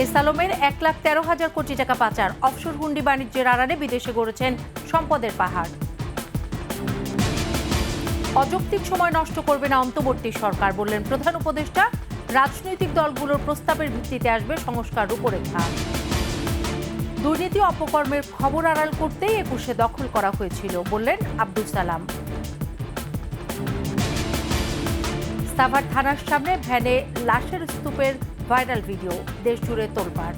S আলমের 1,13,000 কোটি টাকা পাচার, অফশোর হুন্ডি বাণিজ্যের আড়ালে বিদেশে গড়েছেন সম্পদের পাহাড়। অযৌক্তিক সময় নষ্ট করবে না অন্তর্বর্তী সরকার, বললেন প্রধান উপদেষ্টা। রাজনৈতিক দলগুলোর প্রস্তাবের ভিত্তিতে আসবে সংস্কার রূপরেখা। দুর্নীতি অপকর্মের খবর আড়াল করতেই 21-এ দখল করা হয়েছিল, বললেন আব্দুল সালাম। সাভার থানার সামনে ভ্যানে লাশের স্তূপের ভাইরাল ভিডিও, দেশ জুড়ে তোলপাড়।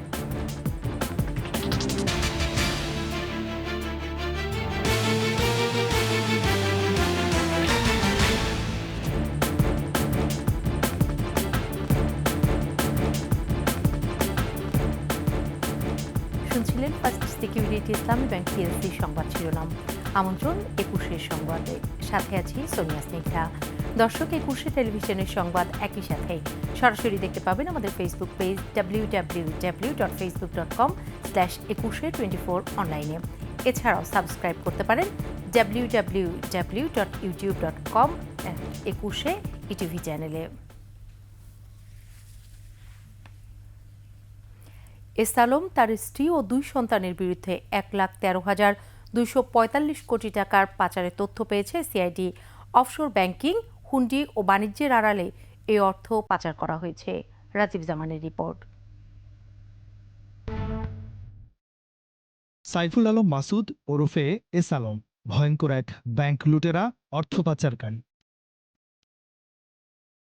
শুনছিলেন first security Islami bank PLC সংবাদ শিরোনাম। আমন্ত্রণ 21-এর সংবাদে, সাথে আছি সোনিয়া স্নিগ্ধা। দর্শক, 21-এ টেলিভিশনের সংবাদ একই সাথে সরাসরি দেখতে পাবেন আমাদের ফেসবুক পেজ www.facebook.com/21e24 অনলাইনে। এছাড়াও সাবস্ক্রাইব করতে পারেন www.youtube.com/21e চ্যানেলে। এস আলম তার স্ত্রী ও 2 সন্তানের বিরুদ্ধে 1,13,245 কোটি টাকার পাচারের তথ্য পেয়েছে সিআইডি। অফশোর ব্যাংকিং, হুন্ডি ও বাণিজ্যের আড়ালে এই অর্থ পাচার করা হয়েছে। রাজীব জামানের রিপোর্ট। সাইফুল আলম মাসুদ ওরফে এস আলম ভয়ঙ্কর এক ব্যাংক লুটেরা, অর্থ পাচারকারী।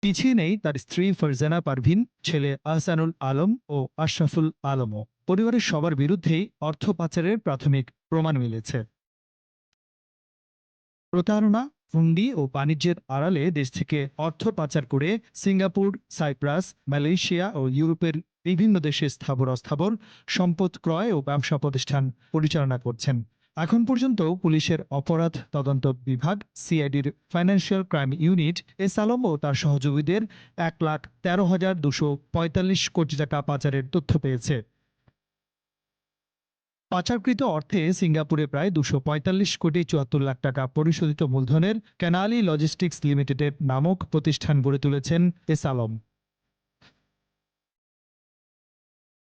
পিছিয়ে নেই তার স্ত্রী ফারজানা পারভিন, ছেলে আহসানুল আলম ও আশরাফুল আলমও। পরিবারের সবার বিরুদ্ধেই অর্থ পাচারের প্রাথমিক প্রমাণ মিলেছে। প্রতারণা, হুন্ডি ও বাণিজ্যের আড়ালে দেশ থেকে অর্থ পাচার করে সিঙ্গাপুর, সাইপ্রাস, মালয়েশিয়া ও ইউরোপের বিভিন্ন দেশে স্থাবর অস্থাবর সম্পদ ক্রয় ও ব্যবসা প্রতিষ্ঠান পরিচালনা করছেন। এখন পর্যন্ত পুলিশের অপরাধ তদন্ত বিভাগ সিআইডির financial crime unit S Alam ও তার সহযোগীদের 1,13,245 কোটি টাকা পাচারের তথ্য পেয়েছে। পাচারকৃত অর্থে সিঙ্গাপুরে প্রায় 245 কোটি 74 লাখ টাকা পরিশোধিত মূলধনের ক্যানালি লজিস্টিক্স লিমিটেডের নামক প্রতিষ্ঠান গড়ে তুলেছেন এস আলম।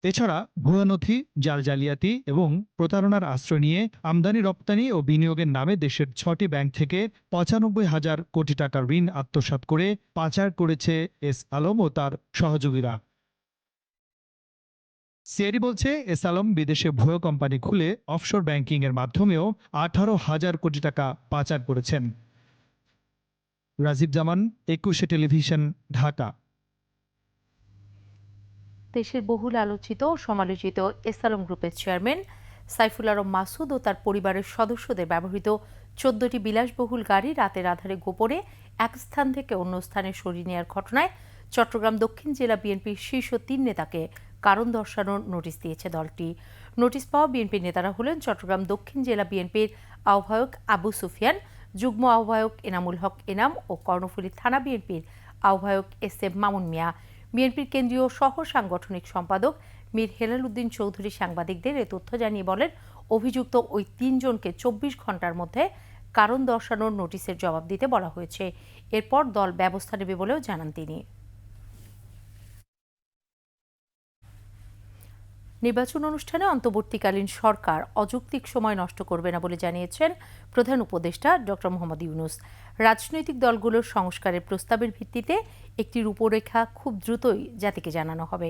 এছাড়া ভুয়া নথি, জাল জালিয়াতি এবং প্রতারণার আশ্রয় নিয়ে আমদানি রপ্তানি ও বিনিয়োগের নামে দেশের 6টি ব্যাংক থেকে 95,000 কোটি টাকা ঋণ আত্মসাৎ করে পাচার করেছে এস আলম ও তার সহযোগীরা। সিআইডি বলছে, এস আলম বিদেশে ভুয়া কোম্পানি খুলে অফশোর ব্যাংকিং এর মাধ্যমেও 18,000 কোটি টাকা পাচার করেছেন। রাজীব জামান, 21-এ টেলিভিশন, ঢাকা। দেশের বহুল আলোচিত ও সমালোচিত এস আলম গ্রুপের চেয়ারম্যান সাইফুল আলম মাসুদ ও তার পরিবারের সদস্যদের ব্যবহৃত 14টি বিলাসবহুল গাড়ি রাতের আধারে গোপনে এক স্থান থেকে অন্য স্থানে সরিয়ে নেওয়ার ঘটনায় চট্টগ্রাম দক্ষিণ জেলা বিএনপির শীর্ষ 3 নেতাকে কারণ দর্শানোর নোটিশ দিয়েছে দলটি। নোটিশ পাওয়া বিএনপির নেতারা হলেন চট্টগ্রাম দক্ষিণ জেলা বিএনপির আহ্বায়ক আবু সুফিয়ান, যুগ্ম আহ্বায়ক এনামুল হক এনাম ও কর্ণফুলী থানা বিএনপির আহ্বায়ক এস এম মামুন মিয়া। বিএনপির কেন্দ্রীয় সহ সাংগঠনিক সম্পাদক মীর হেলাল উদ্দিন চৌধুরী সাংবাদিকদের এ তথ্য জানিয়ে বলেন, অভিযুক্ত ওই 3 জনকে 24 ঘন্টার মধ্যে কারণ দর্শানোর নোটিশের জবাব দিতে বলা হয়েছে। এরপর দল ব্যবস্থা নেবে বলেও জানান তিনি। নির্বাচন অনুষ্ঠানে অন্তর্বর্তীকালীন সরকার অযৌক্তিক সময় নষ্ট করবে না বলে জানিয়েছেন প্রধান উপদেষ্টা ডক্টর মোহাম্মদ ইউনূস। রাজনৈতিক দলগুলোর সংস্কারের প্রস্তাবের ভিত্তিতে একটি রূপরেখা খুব দ্রুতই জাতিকে জানানো হবে।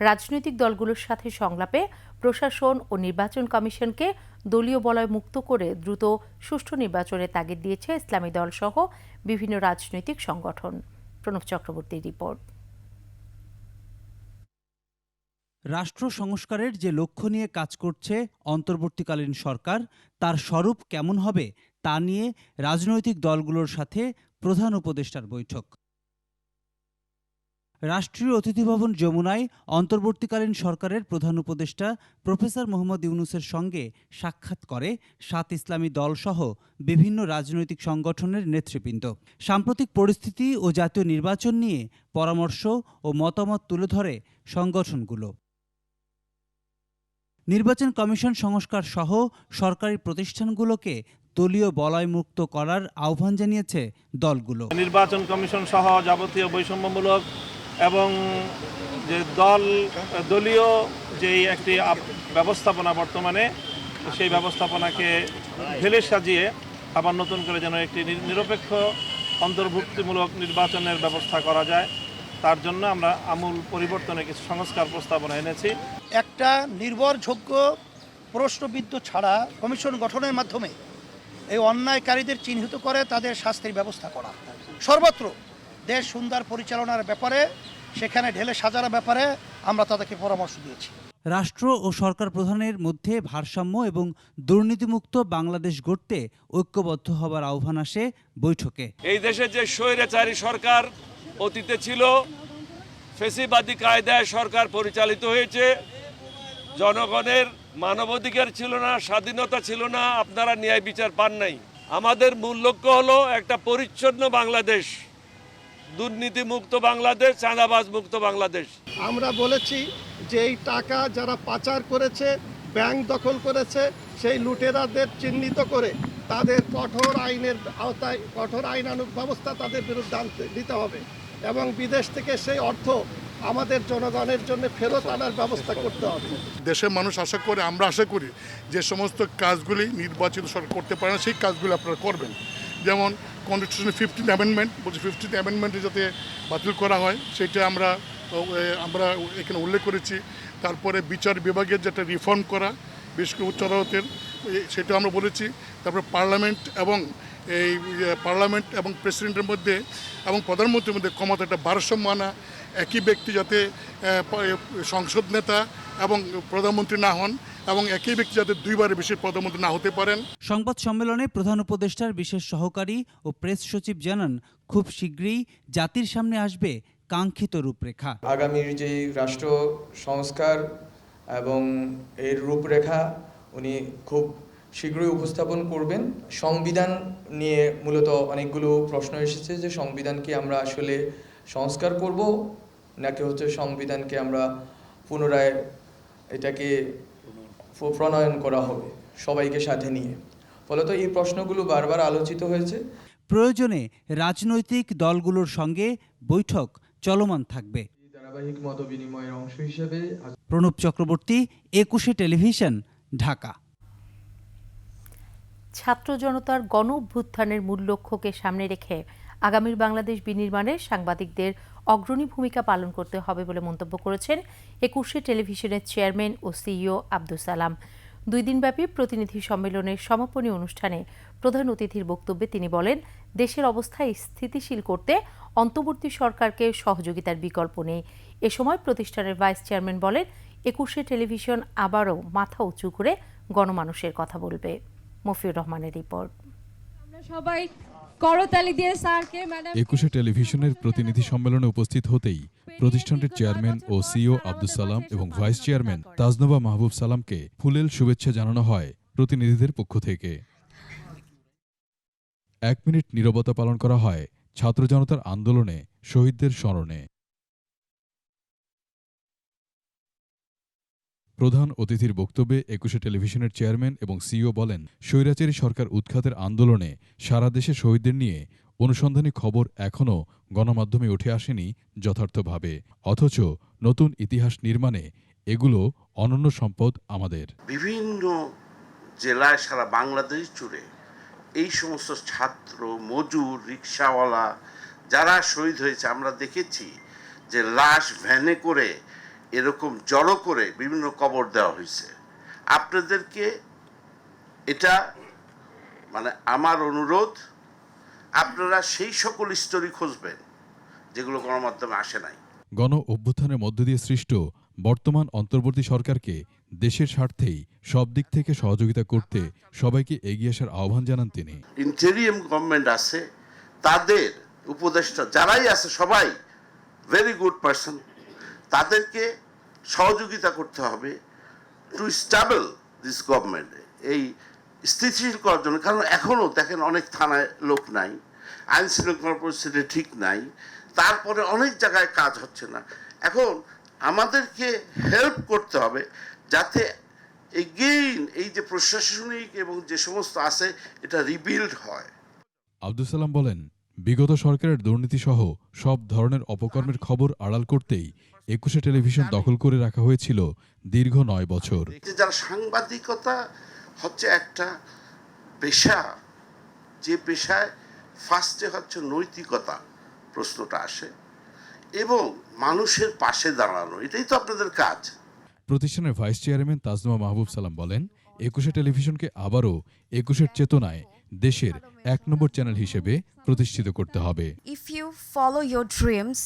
রাজনৈতিক দলগুলোর সাথে সংলাপে প্রশাসন ও নির্বাচন কমিশনকে দলীয় বলয় মুক্ত করে দ্রুত সুষ্ঠু নির্বাচনের তাগিদ দিয়েছে ইসলামী দল সহ বিভিন্ন রাজনৈতিক সংগঠন। প্রণব চক্রবর্তীর রিপোর্ট। রাষ্ট্র সংস্কারের যে লক্ষ্য নিয়ে কাজ করছে অন্তর্বর্তীকালীন সরকার, তার স্বরূপ কেমন হবে তা নিয়ে রাজনৈতিক দলগুলোর সাথে প্রধান উপদেষ্টার বৈঠক। রাষ্ট্রীয় অতিথি ভবন যমুনায় অন্তর্বর্তীকালীন সরকারের প্রধান উপদেষ্টা প্রফেসর মোহাম্মদ ইউনূসের সঙ্গে সাক্ষাৎ করে 7 ইসলামী দলসহ বিভিন্ন রাজনৈতিক সংগঠনের নেতৃবৃন্দ। সাম্প্রতিক পরিস্থিতি ও জাতীয় নির্বাচন নিয়ে পরামর্শ ও মতামত তুলে ধরে সংগঠনগুলো। নির্বাচন কমিশন সংস্কার সহ সরকারি প্রতিষ্ঠানগুলোকে দলীয় বলয়মুক্ত করার আহ্বান জানিয়েছে দলগুলো। নির্বাচন কমিশন সহ যাবতীয় বৈষম্যমূলক এবং যে দলীয় যেই একটি ব্যবস্থাপনা বর্তমানে সেই ব্যবস্থাপনাকে ঢেলে সাজিয়ে আবার নতুন করে যেন একটি নিরপেক্ষ অন্তর্ভুক্তিমূলক নির্বাচনের ব্যবস্থা করা যায়, তার জন্য আমরা আমূল পরিবর্তনের কিছু সংস্কার প্রস্তাবনা এনেছি। একটা নির্ভরযোগ্য প্রশ্নবিদ্ধ ছাড়া কমিশন গঠনের মাধ্যমে এই অন্যায়কারীদের চিহ্নিত করে তাদের শাস্তির ব্যবস্থা করা, সর্বত্র দেশ সুন্দর পরিচালনার ব্যাপারে সেখানে ঢেলে সাজানোর ব্যাপারে আমরা তাদেরকে পরামর্শ দিয়েছি। রাষ্ট্র ও সরকার প্রধানের মধ্যে ভারসাম্য এবং দুর্নীতিমুক্ত বাংলাদেশ গড়তে ঐক্যবদ্ধ হবার আহ্বান আসে বৈঠকে। এই দেশে যে স্বৈরাচারী সরকার অতীতে ছিল, ফেসিবাদী কায়দায় সরকার পরিচালিত হয়েছে, জনগণের মানবাধিকার ছিল না, স্বাধীনতা ছিল না, আপনারা ন্যায় বিচার পান নাই। আমাদের মূল লক্ষ্য হলো একটা পরিচ্ছন্ন বাংলাদেশ, দুর্নীতিমুক্ত বাংলাদেশ, চাঁদাবাজ মুক্ত বাংলাদেশ। আমরা বলেছি যে এই টাকা যারা পাচার করেছে, ব্যাংক দখল করেছে, সেই লুটেরাদের চিহ্নিত করে তাদের কঠোর আইনের আওতায় কঠোর আইনানুগ ব্যবস্থা তাদের বিরুদ্ধে দিতে হবে এবং বিদেশ থেকে সেই অর্থ আমাদের জনগণের জন্য ফেরত আনার ব্যবস্থা করতে হবে। দেশের মানুষ আশা করে, আমরা আশা করি যে সমস্ত কাজগুলি নির্বাচিত সরকার করতে পারে না সেই কাজগুলি আপনারা করবেন। যেমন কনস্টিটিউশনের 15th অ্যামেন্ডমেন্ট বলছে, 15th অ্যামেন্ডমেন্টে যাতে বাতিল করা হয় সেটা আমরা এখানে উল্লেখ করেছি। তারপরে বিচার বিভাগের যেটা রিফর্ম করা, বিশেষ করে উচ্চ আদালতের, সেটা আমরা বলেছি। তারপরে পার্লামেন্ট এবং প্রেসিডেন্টের মধ্যে এবং প্রধানমন্ত্রীর মধ্যে ক্ষমতাটা ভারসাম্য আনা, একই ব্যক্তি যাতে সংসদ নেতা এবং প্রধানমন্ত্রী না হন এবং একই ব্যক্তি যাতে দুইবারের বেশি প্রধানমন্ত্রী না হতে পারেন। সংবাদ সম্মেলনে প্রধান উপদেষ্টার বিশেষ সহকারী ও প্রেস সচিব জানান, খুব শীঘ্রই জাতির সামনে আসবে কাঙ্ক্ষিত রূপরেখা। আগামীর যে রাষ্ট্র সংস্কার এবং এর রূপরেখা উনি খুব শীঘ্রই উপস্থাপন করবেন। সংবিধান নিয়ে মূলত অনেকগুলো প্রশ্ন এসেছে যে সংবিধানকে আমরা আসলে সংস্কার করব নাকি হচ্ছে সংবিধানকে আমরা পুনরায় এটাকে প্রণয়ন করা হবে সবাইকে সাথে নিয়ে। ফলত এই প্রশ্নগুলো বারবার আলোচিত হয়েছে। প্রয়োজনে রাজনৈতিক দলগুলোর সঙ্গে বৈঠক চলমান থাকবে। ধারাবাহিক মত বিনিময়ের অংশ হিসেবে প্রণব চক্রবর্তী, 21 টেলিভিশন, ঢাকা। ছাত্র জনতার গণ অভ্যুত্থানের মূল লক্ষ্যকে সামনে রেখে আগামীর বাংলাদেশ বিনির্মাণে সাংবাদিকদের অগ্রণী ভূমিকা পালন করতে হবে বলে মন্তব্য করেছেন 21 টেলিভিশনের চেয়ারম্যান ও সিইও আব্দুস সালাম। 2 দিনব্যাপী প্রতিনিধি সম্মেলনের সমাপনী অনুষ্ঠানে প্রধান অতিথির বক্তব্যে তিনি বলেন, দেশের অবস্থা স্থিতিশীল করতে অন্তর্বর্তী সরকারকে সহযোগিতার বিকল্প নেই। এ সময় প্রতিষ্ঠানের ভাইস চেয়ারম্যান বলেন, 21 টেলিভিশন আবারও মাথা উঁচু করে গণমানুষের কথা বলবে। মফিউর রহমানের রিপোর্ট। আমরা সবাই করতালি দিয়ে স্যারকে, ম্যাডাম। 21 টেলিভিশনের প্রতিনিধি সম্মেলনে উপস্থিত হতেই প্রতিষ্ঠানটির চেয়ারম্যান ও সিইও আব্দুস সালাম এবং ভাইস চেয়ারম্যান তাজনবা মাহবুব সালামকে ফুলেল শুভেচ্ছা জানানো হয় প্রতিনিধিদের পক্ষ থেকে। 1 মিনিট নীরবতা পালন করা হয় ছাত্র জনতার আন্দোলনে শহীদদের স্মরণে। প্রধান অতিথির বক্তব্যে 21 টেলিভিশনের চেয়ারম্যান এবং সিইও বলেন, স্বৈরাচারী সরকার উৎখাতের আন্দোলনে সারা দেশে শহীদদের নিয়ে অনুসন্ধানী খবর এখনও গণমাধ্যমে উঠে আসেনি যথার্থভাবে, অথচ নতুন ইতিহাস নির্মাণে এগুলো অনন্য সম্পদ আমাদের। বিভিন্ন জেলায় সারা বাংলাদেশ জুড়ে এই সমস্ত ছাত্র, মজুর, রিক্সাওয়ালা যারা শহীদ হয়েছে, আমরা দেখেছি যে লাশ ভ্যানে করে এরকম জড়ো করে বিভিন্ন কবর দেওয়া হয়েছে। আপনাদেরকে এটা আমার অনুরোধ, আপনারা সেই সকল স্টোরি খুঁজবেন যেগুলো গণমাধ্যমে আসে নাই। গণ অভ্যুত্থানের মধ্য দিয়ে সৃষ্ট বর্তমান অন্তর্বর্তী সরকারকে দেশের স্বার্থেই সব দিক থেকে সহযোগিতা করতে সবাইকে এগিয়ে আসার আহ্বান জানান তিনি। ইন্টেরিয়াম গভর্নমেন্ট আছে, তাদের উপদেষ্টা যারাই আছে সবাই ভেরি গুড পারসন, তাদেরকে সহযোগিতা করতে হবে টু স্টেবল দিস গভর্নমেন্ট, এই স্থিতিশীল করার জন্য। কারণ এখনও দেখেন অনেক থানায় লোক নাই, আইন শৃঙ্খলা পরিস্থিতি ঠিক নাই, তারপরে অনেক জায়গায় কাজ হচ্ছে না। এখন আমাদেরকে হেল্প করতে হবে যাতে এগেইন এই যে প্রশাসনিক এবং যে সমস্ত আছে এটা রিবিল্ড হয়। আব্দুস সালাম বলেন, বিগত সরকারের দুর্নীতিসহ সব ধরনের অপকর্মের খবর আড়াল করতেই ২১শে টেলিভিশন দখল করে রাখা হয়েছিল দীর্ঘ ৯ বছর। যারা সাংবাদিকতা হচ্ছে একটা পেশা, যে পেশায় ফার্স্টে হচ্ছে নৈতিকতা প্রশ্নটা আসে এবং মানুষের পাশে দাঁড়ানো, এটাই তো আপনাদের কাজ। প্রতিষ্ঠানের ভাইস চেয়ারম্যান তাজনুমা মাহবুব সালাম বলেন, ২১শে টেলিভিশনকে আবারও ২১এর চেতনায় দেশের ১ নম্বর চ্যানেল হিসেবে প্রতিষ্ঠিত করতে হবে। If you follow your dreams,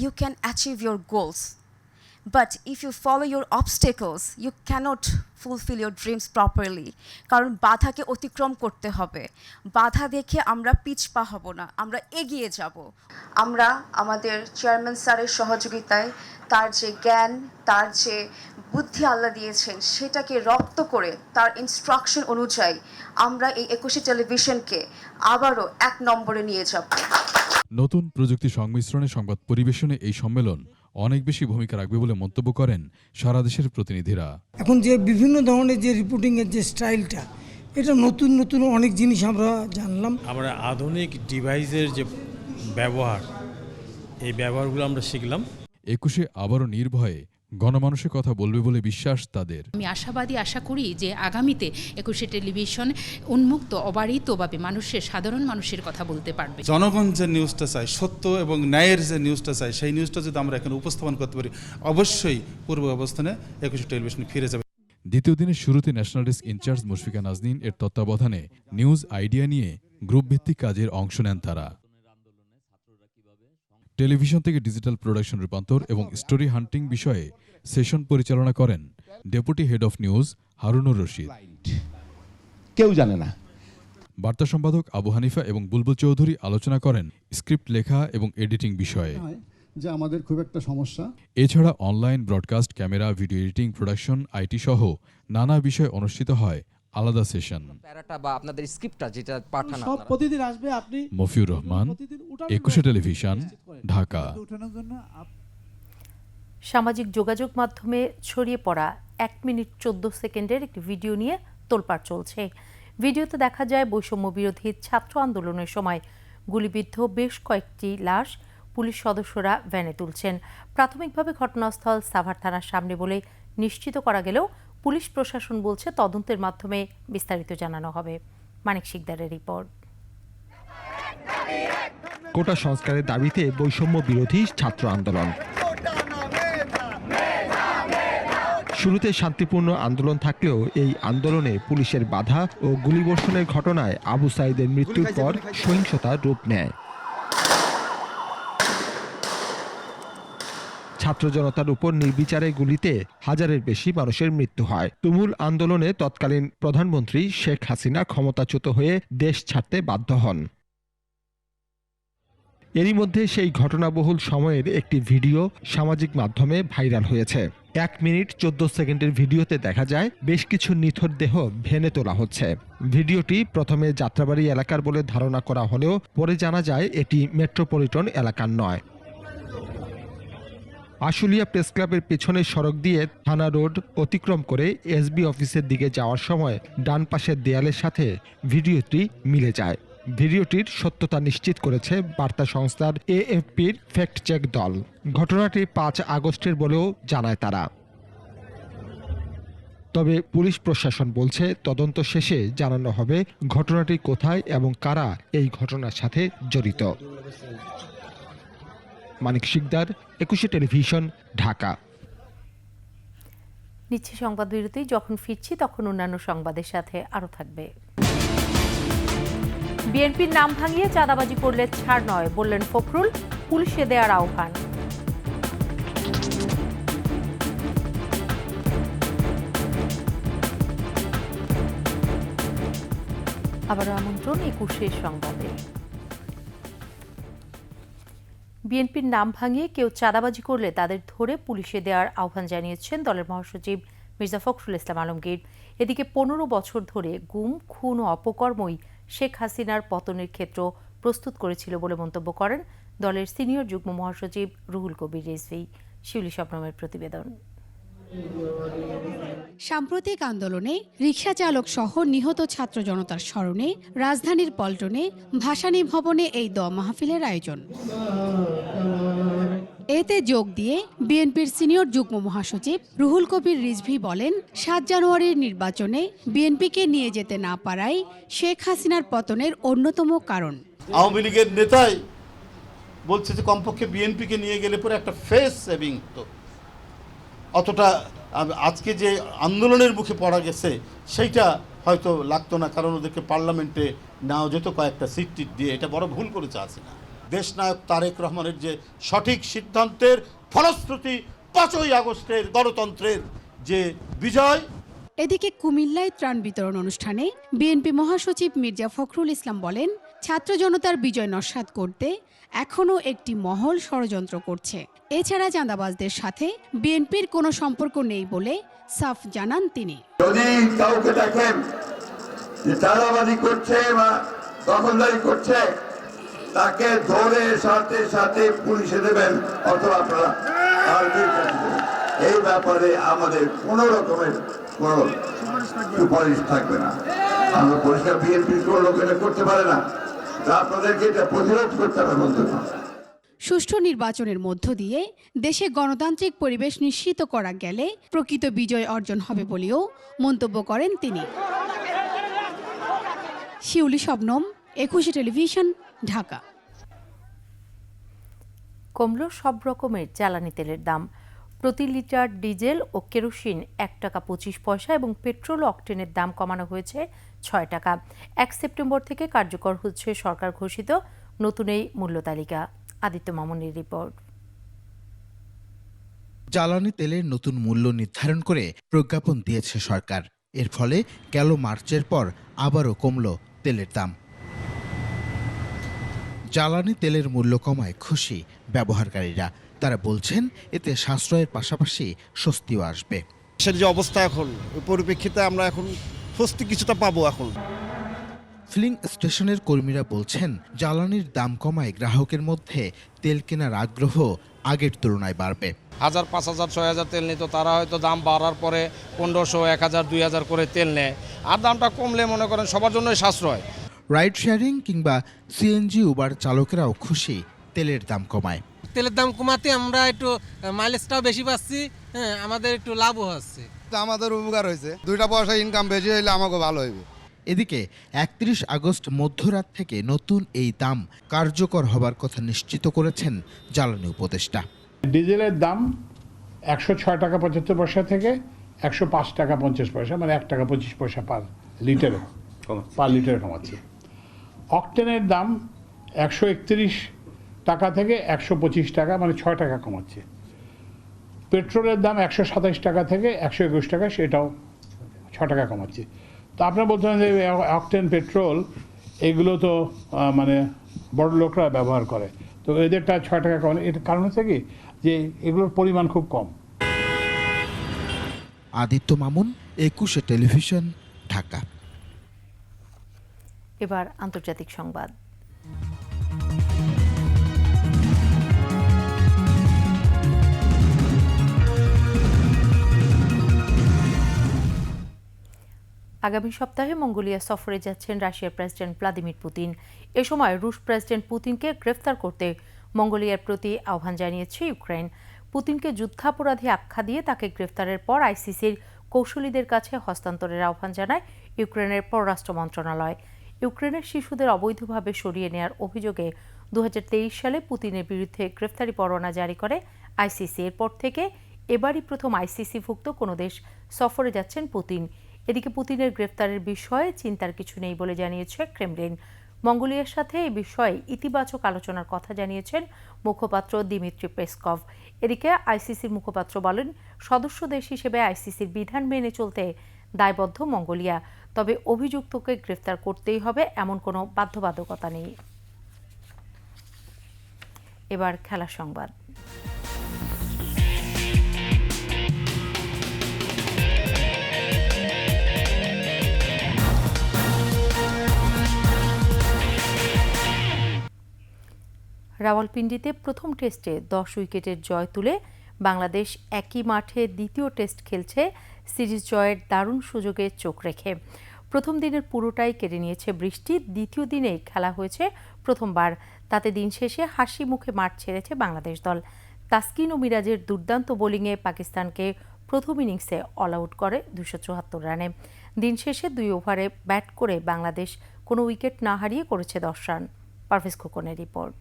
you can achieve your goals. But if you follow your obstacles, you cannot fulfill your dreams properly. কারণ বাধাকে অতিক্রম করতে হবে। বাধা দেখে আমরা পিছপা হব না, আমরা এগিয়ে যাব। আমরা আমাদের চেয়ারম্যান স্যারের সহযোগিতায় তার যে জ্ঞান, তার যে বুদ্ধি আল্লাহ দিয়েছেন, সেটাকে রপ্ত করে তার ইনস্ট্রাকশন অনুযায়ী আমরা এই ২১শে টেলিভিশনকে আবারও ১ নম্বরে নিয়ে যাব। নতুন প্রযুক্তি সংমিশ্রণে সংবাদ পরিবেশনে এই সম্মেলন অনেক বেশি ভূমিকা রাখবে বলে মন্তব্য করেন সারা দেশের প্রতিনিধিরা। এখন যে বিভিন্ন ধরনের যে রিপোর্টিংয়ের যে স্টাইলটা, এটা নতুন নতুন অনেক জিনিস আমরা জানলাম। আমরা আধুনিক ডিভাইসের যে ব্যবহার, এই ব্যবহারগুলো আমরা শিখলাম। ২১শে আবারও নির্ভয়ে গণমানুষের কথা বলবে বলে বিশ্বাস তাদের। আমি আশাবাদী, আশা করি যে আগামীতে ২১শে টেলিভিশন উন্মুক্ত অবারিতভাবে মানুষের, সাধারণ মানুষের কথা বলতে পারবে। জনগণ যে নিউজটা চায়, সত্য এবং ন্যায়ের যে নিউজটা চায়, সেই নিউজটা যদি আমরা এখানে উপস্থাপন করতে পারি, অবশ্যই পূর্ব অবস্থানে ২১শে টেলিভিশন ফিরে যাবে। দ্বিতীয় দিনের শুরুতে national desk incharge Mushfika Nazneen এর তত্ত্বাবধানে নিউজ আইডিয়া নিয়ে গ্রুপ ভিত্তিক কাজের অংশ নেন তারা। টেলিভিশন থেকে ডিজিটাল প্রোডাকশন রূপান্তর এবং স্টোরি হান্টিং বিষয়ে সেশন পরিচালনা করেন deputy head of news Harunur Rashid. কেউ জানে না। বার্তা সম্পাদক আবু হানিফা এবং বুলবুল চৌধুরী আলোচনা করেন স্ক্রিপ্ট লেখা এবং এডিটিং বিষয়ে, যে আমাদের খুব একটা সমস্যা। এছাড়া online broadcast, camera, video editing, production, IT সহ নানা বিষয়ে অনুষ্ঠিত হয় আলাদা সেশন। আপনাদের স্ক্রিপ্টটা যেটা পাঠান সব প্রতিদিন আসবে। আপনি মফিউর রহমান, ২১শে টেলিভিশন, ঢাকা। সামাজিক যোগাযোগ মাধ্যমে ছড়িয়ে পড়া ১ মিনিট ১৪ সেকেন্ডের একটি ভিডিও নিয়ে তোলপাড় চলছে। ভিডিওতে দেখা যায় বৈষম্য বিরোধী ছাত্র আন্দোলনের সময় গুলিবিদ্ধ বেশ কয়েকটি লাশ পুলিশ সদস্যরা ভ্যানে তুলছেন। প্রাথমিকভাবে ঘটনাস্থল সাভার থানার সামনে বলে নিশ্চিত করা গেলেও পুলিশ প্রশাসন বলছে তদন্তের মাধ্যমে বিস্তারিত জানানো হবে। মানিক শিকদারের রিপোর্ট। কোটা সংস্কারের দাবিতে বৈষম্য বিরোধী ছাত্র আন্দোলন। শুরুতে শান্তিপূর্ণ আন্দোলন থাকলেও এই আন্দোলনে পুলিশের বাধা ও গুলিবর্ষণের ঘটনায় আবু সাঈদের মৃত্যুর পর সহিংসতার রূপ নেয়। ছাত্র জনতার উপর নির্বিচারে গুলিতে হাজারের বেশি মানুষের মৃত্যু হয়। তুমুল আন্দোলনে তৎকালীন প্রধানমন্ত্রী শেখ হাসিনা ক্ষমতাচ্যুত হয়ে দেশ ছাড়তে বাধ্য হন। এরই মধ্যে সেই ঘটনাবহুল সময়ের একটি ভিডিও সামাজিক মাধ্যমে ভাইরাল হয়েছে। ১ মিনিট ১৪ সেকেন্ডের ভিডিওতে দেখা যায় বেশ কিছু নিথর দেহ ভেনে তোলা হচ্ছে। ভিডিওটি প্রথমে যাত্রাবাড়ি এলাকার বলে ধারণা করা হলেও পরে জানা যায় এটি মেট্রোপলিটন এলাকার নয়। আশুলিয়া প্রেস ক্লাবের পেছনের সড়ক দিয়ে থানা রোড অতিক্রম করে এসবি অফিসের দিকে যাওয়ার সময় ডান পাশের দেয়ালের সাথে ভিডিওটি মিলে যায়। ভিডিওটির সত্যতা নিশ্চিত করেছে বার্তা সংস্থার এএফপির ফ্যাক্ট চেক দল। ঘটনাটি ৫ আগস্টের বলেও জানায় তারা। তবে পুলিশ প্রশাসন বলছে তদন্ত শেষে জানানো হবে ঘটনাটি কোথায় এবং কারা এই ঘটনার সাথে জড়িত। মানিক শিকদার, ২১শে টেলিভিশন, ঢাকা। নিচ্ছি সংবাদ বিরতি। যখন ফিরছি তখন অন্যান্য সংবাদের সাথে আরও থাকবে। বিএনপির নাম ভাঙিয়ে চাঁদাবাজি করলে ছাড় নয় বললেন ফখরুল, পুলিশে দেওয়ার আহ্বান। আবারও আমন্ত্রণ ২১শে সংবাদে। বিএনপির নাম ভাঙিয়ে কেউ চাঁদাবাজি করলে তাদের ধরে পুলিশে দেওয়ার আহ্বান জানিয়েছেন দলের মহাসচিব মির্জা ফখরুল ইসলাম আলমগীর। এদিকে ১৫ বছর ধরে গুম, খুন ও অপকর্মই শেখ হাসিনার পতনের ক্ষেত্র প্রস্তুত করেছিল বলে মন্তব্য করেন দলের সিনিয়র যুগ্ম মহাসচিব রুহুল কবির রিজভী। শিউলি শবনমের প্রতিবেদন। সাম্প্রতিক আন্দোলনে রিকশা চালক সহ নিহত ছাত্র জনতার স্মরণে রাজধানীর পল্টনে ভাসানী ভবনে এই দোয়া মাহফিলের আয়োজন। এতে যোগ দিয়ে বিএনপির সিনিয়র যুগ্ম মহাসচিব রুহুল কবির রিজভী বলেন, ৭ জানুয়ারির নির্বাচনে বিএনপিকে নিয়ে যেতে না পারাই শেখ হাসিনার পতনের অন্যতম কারণ। আওয়ামী লীগের নেতাই বলছে যে কমপক্ষে বিএনপিকে নিয়ে গেলে পরে একটা ফেস সেভিং হতো। অতটা আজকে যে আন্দোলনের মুখে পড়া গেছে সেইটা হয়তো লাগতো না, কারণ ওদেরকে পার্লামেন্টে নেওয়া যেত কয়েকটা সিট দিয়ে। এটা বড় ভুল করেছে হাসিনা। দেশনায়ক তারেক রহমানের যে সঠিক সিদ্ধান্তের ফলশ্রুতি ৫ই আগস্টের গণতন্ত্রের যে বিজয়। এদিকে কুমিল্লায় ত্রাণ বিতরণ অনুষ্ঠানে বিএনপি মহাসচিব মির্জা ফখরুল ইসলাম বলেন, ছাত্র জনতার বিজয় নস্যাৎ করতে এখনও একটি মহল ষড়যন্ত্র করছে। এছাড়া চাঁদাবাজদের সাথে বিএনপির কোনো সম্পর্ক নেই বলে সাফ জানান তিনি। যদি কাউকে দেখেন যে চাঁদাবাজি করছে বা দখলদারি করছে, তাকে ধরে সাথে সাথে পুলিশে দেবেন অথবা আপনারা এই ব্যাপারে আমাদের কোনো রকমের কোনো সুপারিশ থাকবে না। আমরা পরিষ্কার বিএনপির কোনো লোক এটা করতে পারে না, আপনাদেরকে এটা প্রতিরোধ করতে হবে বলতে না। সুষ্ঠু নির্বাচনের মধ্য দিয়ে দেশে গণতান্ত্রিক পরিবেশ নিশ্চিত করা গেলে প্রকৃত বিজয় অর্জন হবে বলেও মন্তব্য করেন তিনি। শিউলি শবনম, ২১ টেলিভিশন, ঢাকা। কমল সব রকমের জ্বালানি তেলের দাম। প্রতি লিটার ডিজেল ও কেরোসিন ১ টাকা ২৫ পয়সা এবং পেট্রোল ও অকটেনের দাম কমানো হয়েছে ৬ টাকা। ১ সেপ্টেম্বর থেকে কার্যকর হচ্ছে সরকার ঘোষিত নতুন এই মূল্য তালিকা। আদিত্য মামুনের রিপোর্ট। জ্বালানি তেলের নতুন মূল্য নির্ধারণ করে প্রজ্ঞাপন দিয়েছে সরকার। এর ফলে গেল মার্চের পর আবারও কমল তেলের দাম। জ্বালানি তেলের মূল্য কমায় খুশি ব্যবহারকারীরা। তারা বলছেন এতে সাশ্রয়ের পাশাপাশি স্বস্তিও আসবে। দেশের যে অবস্থা এখন, ওই পরিপ্রেক্ষিতে আমরা এখন স্বস্তি কিছুটা পাবো। এখন ফিলিং স্টেশনের কর্মীরা বলছেন জ্বালানির দাম কমায় গ্রাহকের মধ্যে তেল কেনার আগ্রহ আগের তুলনায় বাড়বে। ১,০০০, ৫,০০০, ৬,০০০ তেল নিত, তারা হয়তো দাম বাড়ার পরে ১৫০০, ১,০০০, ২,০০০ করে তেল নেয়। আর দামটা কমলে মনে করেন সবার জন্যই সাশ্রয়। রাইড শেয়ারিং কিংবা সিএনজি উবার চালকেরাও খুশি তেলের দাম কমায়। তেলের দাম কমাতে আমরা একটু মাইলেজটাও বেশি পাচ্ছি, হ্যাঁ, আমাদের একটু লাভও হচ্ছে। আমাদের উপকার হয়েছে, 2টা পয়সা ইনকাম বেশি হইলে আমাকে ভালো হইবে। এদিকে ৩১ আগস্ট মধ্যরাত থেকে নতুন এই দাম কার্যকর হবার কথা নিশ্চিত করেছেন জ্বালানি উপদেষ্টা। ডিজেলের দাম ১০৬ টাকা ৭৫ পয়সা থেকে ১০৫ টাকা ৫০ পয়সা, মানে ১ টাকা ২৫ পয়সা পার লিটারে কমাচ্ছে। অকটেনের দাম ১৩১ টাকা থেকে ১২৫ টাকা, মানে ৬ টাকা কমাচ্ছে। পেট্রোলের দাম ১২৭ টাকা থেকে ১২১ টাকা, সেটাও ৬ টাকা কমাচ্ছে। তো আপনারা বলছেন যে অকটেন, পেট্রোল এগুলো তো মানে বড় লোকরা ব্যবহার করে, তো এদেরটা ৬ টাকা কমানো। এর কারণ হচ্ছে কি যে এগুলোর পরিমাণ খুব কম। আদিত্য মামুন, ২১ টেলিভিশন, ঢাকা। এবার আন্তর্জাতিক সংবাদ। আগামী সপ্তাহে মঙ্গোলিয়া সফরে যাচ্ছেন রাশিয়ার প্রেসিডেন্ট ভ্লাদিমির পুতিন। এ সময় রুশ প্রেসিডেন্ট পুতিনকে গ্রেফতার করতে মঙ্গোলিয়ার প্রতি আহ্বান জানিয়েছে ইউক্রেন। পুতিনকে যুদ্ধাপরাধী আখ্যা দিয়ে তাকে গ্রেফতারের পর আইসিসির কৌশলীদের কাছে হস্তান্তরের আহ্বান জানায় ইউক্রেনের পররাষ্ট্র মন্ত্রণালয়। ইউক্রেনের শিশুদের অবৈধভাবে সরিয়ে নেওয়ার অভিযোগে ২০২৩ সালে পুতিনের বিরুদ্ধে গ্রেফতারি পরোয়ানা জারি করে আইসিসি। এরপর থেকে এবারই প্রথম আইসিসিভুক্ত কোনো দেশ সফরে যাচ্ছেন পুতিন। এদিকে পুতিনের গ্রেফতারের বিষয়ে চিন্তার কিছু নেই বলে জানিয়েছে ক্রেমলিন। মঙ্গোলিয়ার সাথে এই বিষয়ে ইতিবাচক আলোচনার কথা জানিয়েছেন মুখপাত্র দিমিত্রি পেসকভ। এদিকে আইসিসির মুখপাত্র বলেন, সদস্য দেশ হিসেবে আইসিসির বিধান মেনে চলতে দায়বদ্ধ মঙ্গোলিয়া, তবে অভিযুক্তকে গ্রেফতার করতেই হবে এমন কোনো বাধ্যবাধকতা নেই। এবার খেলার সংবাদ। রাওয়ালপিন্ডিতে প্রথম টেস্টে ১০ উইকেটের জয় তুলে বাংলাদেশ একই মাঠে দ্বিতীয় টেস্ট খেলছে সিরিজ জয়ের দারুণ সুযোগে চোখ রেখে। প্রথম দিনের পুরোটাই কেড়ে নিয়েছে বৃষ্টি। দ্বিতীয় দিনেই খেলা হয়েছে প্রথমবার, তাতে দিন শেষে হাসি মুখে মাঠ ছেড়েছে বাংলাদেশ দল। তাসকিন ও মিরাজের দুর্দান্ত বোলিংয়ে পাকিস্তানকে প্রথম ইনিংসে অল আউট করে 274 রানে। দিন শেষে 2 ওভারে ব্যাট করে বাংলাদেশ কোনো উইকেট না হারিয়ে করেছে 10 রান। পারভেজ খোকনের রিপোর্ট।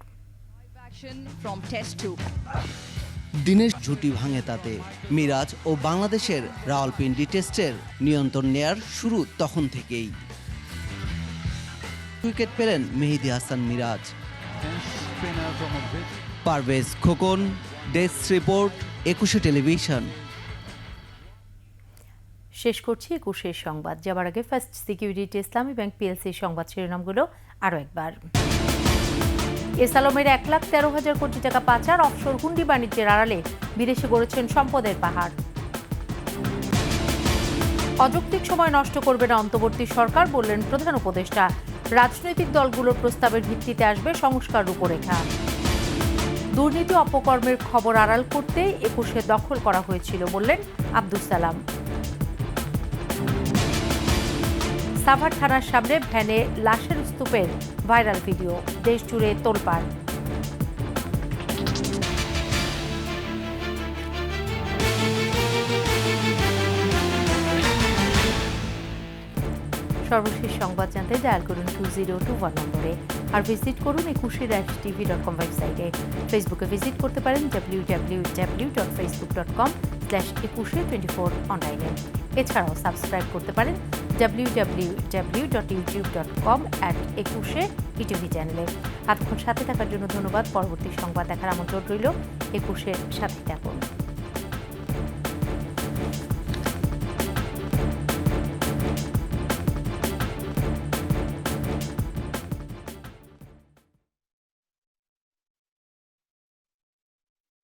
দিনের জুটি ভাঙে তাতে। মিরাজ ও বাংলাদেশের রাওয়ালপিন্ডি টেস্টের নিয়ন্ত্রণ নেয়ার শুরু তখন থেকেই। উইকেট পেলেন Mehedi Hasan Miraj. Parvez Khokon, desk report, 21 television. শেষ করছি 21 সংবাদ। যাবার আগে first security Islami bank PLC সংবাদ শিরোনামগুলো আরও একবার। এসালমের 1,13,000 কোটি টাকা পাচার, অফশোর হুন্ডি বাণিজ্যের আড়ালে বিদেশে গড়েছেন সম্পদের পাহাড়। অযৌক্তিক সময় নষ্ট করবে না অন্তর্বর্তী সরকার, বললেন প্রধান উপদেষ্টা। রাজনৈতিক দলগুলোর প্রস্তাবের ভিত্তিতে আসবে সংস্কার রূপরেখা। দুর্নীতি অপকর্মের খবর আড়াল করতে 21-এ দখল করা হয়েছিল, বললেন আব্দুস সালাম। সাভার থানার সামনে ভ্যানে লাশের স্তূপের ভাইরাল ভিডিও, দেশ জুড়ে তোলপাড়। সর্বশেষ সংবাদ জানতে ডায়াল করুন 2021 নম্বরে, আর ভিজিট করুন 21-tv.com ওয়েবসাইটে। ফেসবুকে ভিজিট করতে পারেন www.facebook.com/2124 অনলাইনে। এছাড়াও সাবস্ক্রাইব করতে পারেন www.youtube.com/21 চ্যানেলে। এতক্ষণ সাথে থাকার জন্য ধন্যবাদ। পরবর্তী সংবাদ দেখার আমন্ত্রণ রইল। 21-এর সাথে থাকুন।